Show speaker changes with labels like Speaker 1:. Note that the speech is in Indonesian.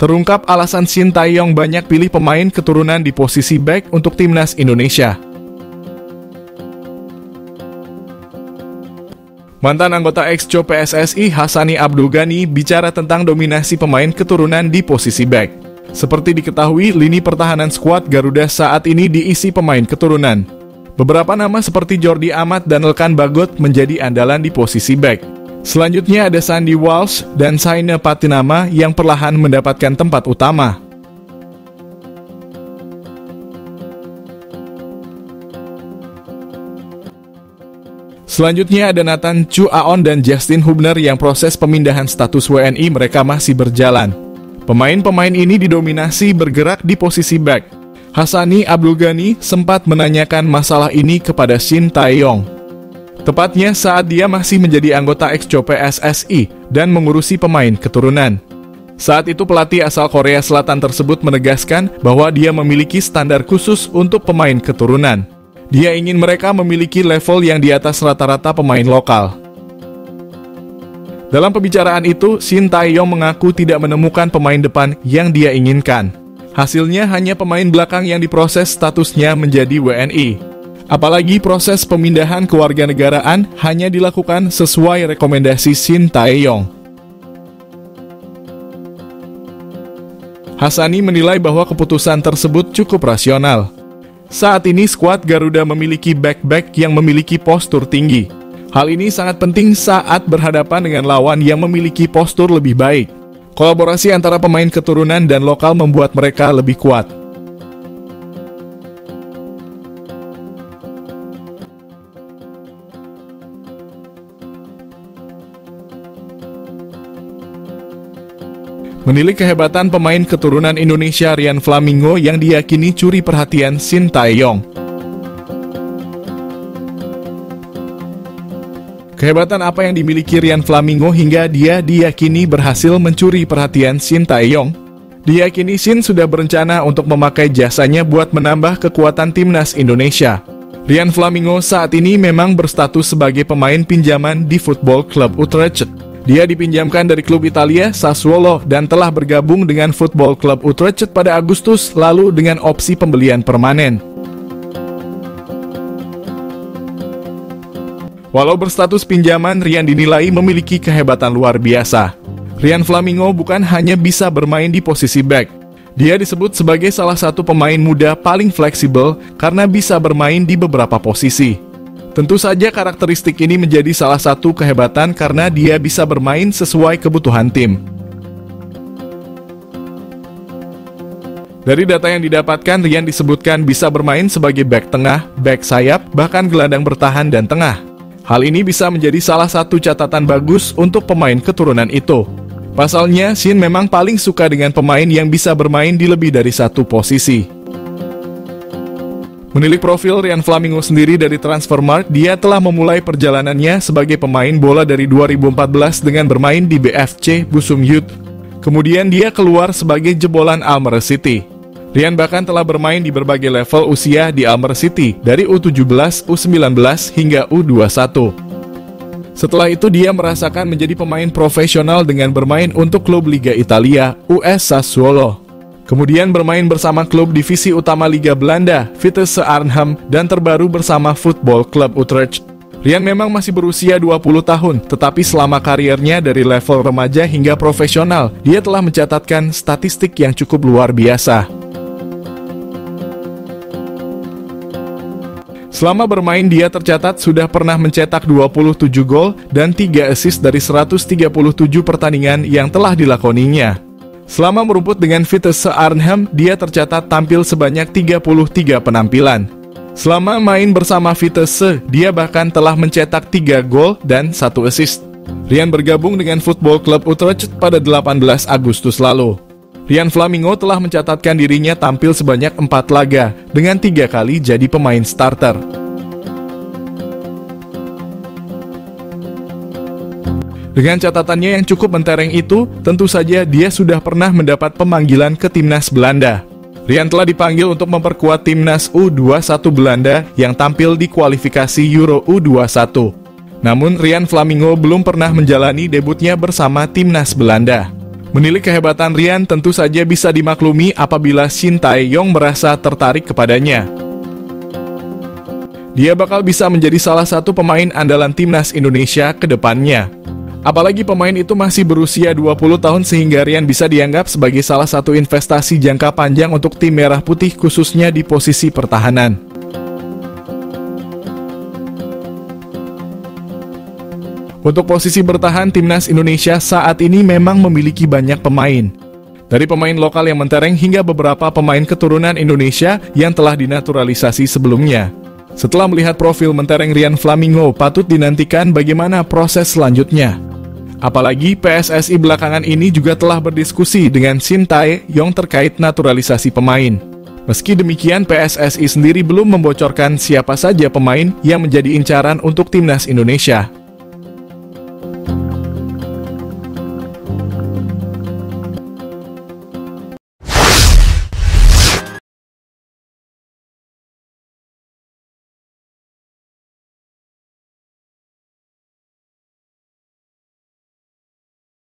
Speaker 1: Terungkap alasan Shin Tae-yong banyak pilih pemain keturunan di posisi bek untuk timnas Indonesia. Mantan anggota ex-Co PSSI Hassani Abdul Ghani bicara tentang dominasi pemain keturunan di posisi bek. Seperti diketahui, lini pertahanan skuad Garuda saat ini diisi pemain keturunan. Beberapa nama seperti Jordi Amat dan Elkan Bagot menjadi andalan di posisi bek. Selanjutnya ada Sandy Walsh dan Saina Patinama yang perlahan mendapatkan tempat utama. Selanjutnya ada Nathan Chu Aon dan Justin Hubner yang proses pemindahan status WNI mereka masih berjalan. Pemain-pemain ini didominasi bergerak di posisi back. Hassani Abdul Ghani sempat menanyakan masalah ini kepada Shin Tae-yong. Tepatnya saat dia masih menjadi anggota ex-Co PSSI dan mengurusi pemain keturunan. Saat itu pelatih asal Korea Selatan tersebut menegaskan bahwa dia memiliki standar khusus untuk pemain keturunan. Dia ingin mereka memiliki level yang di atas rata-rata pemain lokal. Dalam pembicaraan itu, Shin Tae-yong mengaku tidak menemukan pemain depan yang dia inginkan. Hasilnya hanya pemain belakang yang diproses statusnya menjadi WNI. Apalagi proses pemindahan kewarganegaraan hanya dilakukan sesuai rekomendasi Shin Tae-yong. Hassani menilai bahwa keputusan tersebut cukup rasional. Saat ini skuad Garuda memiliki back-back yang memiliki postur tinggi. Hal ini sangat penting saat berhadapan dengan lawan yang memiliki postur lebih baik. Kolaborasi antara pemain keturunan dan lokal membuat mereka lebih kuat. Menilik kehebatan pemain keturunan Indonesia Rian Flamingo yang diyakini curi perhatian Shin Tae-yong. Kehebatan apa yang dimiliki Rian Flamingo hingga dia diyakini berhasil mencuri perhatian Shin Tae-yong? Diyakini Shin sudah berencana untuk memakai jasanya buat menambah kekuatan timnas Indonesia. Rian Flamingo saat ini memang berstatus sebagai pemain pinjaman di Football Club Utrecht. Dia dipinjamkan dari klub Italia Sassuolo dan telah bergabung dengan Football Club Utrecht pada Agustus lalu dengan opsi pembelian permanen. Walau berstatus pinjaman, Rian dinilai memiliki kehebatan luar biasa. Rian Flamingo bukan hanya bisa bermain di posisi back. Dia disebut sebagai salah satu pemain muda paling fleksibel karena bisa bermain di beberapa posisi. Tentu saja karakteristik ini menjadi salah satu kehebatan karena dia bisa bermain sesuai kebutuhan tim. Dari data yang didapatkan, Rian disebutkan bisa bermain sebagai bek tengah, bek sayap, bahkan gelandang bertahan dan tengah. Hal ini bisa menjadi salah satu catatan bagus untuk pemain keturunan itu. Pasalnya, Shin memang paling suka dengan pemain yang bisa bermain di lebih dari satu posisi. Menilik profil Rian Flamingo sendiri dari Transfermarkt, dia telah memulai perjalanannya sebagai pemain bola dari 2014 dengan bermain di BFC Busum Youth. Kemudian dia keluar sebagai jebolan Almere City. Rian bahkan telah bermain di berbagai level usia di Almere City, dari U17, U19, hingga U21. Setelah itu dia merasakan menjadi pemain profesional dengan bermain untuk klub Liga Italia, US Sassuolo. Kemudian bermain bersama klub divisi utama Liga Belanda, Vitesse Arnhem, dan terbaru bersama Football Club Utrecht. Rian memang masih berusia 20 tahun, tetapi selama kariernya dari level remaja hingga profesional, dia telah mencatatkan statistik yang cukup luar biasa. Selama bermain, dia tercatat sudah pernah mencetak 27 gol dan 3 assist dari 137 pertandingan yang telah dilakoninya. Selama merumput dengan Vitesse Arnhem, dia tercatat tampil sebanyak 33 penampilan. Selama main bersama Vitesse, dia bahkan telah mencetak 3 gol dan 1 assist. Rian bergabung dengan Football Club Utrecht pada 18 Agustus lalu. Rian Flamingo telah mencatatkan dirinya tampil sebanyak 4 laga, dengan 3 kali jadi pemain starter. Dengan catatannya yang cukup mentereng itu, tentu saja dia sudah pernah mendapat pemanggilan ke timnas Belanda. Rian telah dipanggil untuk memperkuat timnas U21 Belanda yang tampil di kualifikasi Euro U21. Namun Rian Flamingo belum pernah menjalani debutnya bersama timnas Belanda. Menilik kehebatan Rian tentu saja bisa dimaklumi apabila Shin Tae-yong merasa tertarik kepadanya. Dia bakal bisa menjadi salah satu pemain andalan timnas Indonesia ke depannya. Apalagi pemain itu masih berusia 20 tahun sehingga Rian bisa dianggap sebagai salah satu investasi jangka panjang untuk tim Merah Putih khususnya di posisi pertahanan. Untuk posisi bertahan, timnas Indonesia saat ini memang memiliki banyak pemain. Dari pemain lokal yang mentereng hingga beberapa pemain keturunan Indonesia yang telah dinaturalisasi sebelumnya. Setelah melihat profil mentereng Rian Flamingo, patut dinantikan bagaimana proses selanjutnya. Apalagi PSSI belakangan ini juga telah berdiskusi dengan Shin Tae-yong terkait naturalisasi pemain. Meski demikian, PSSI sendiri belum membocorkan siapa saja pemain yang menjadi incaran untuk timnas Indonesia.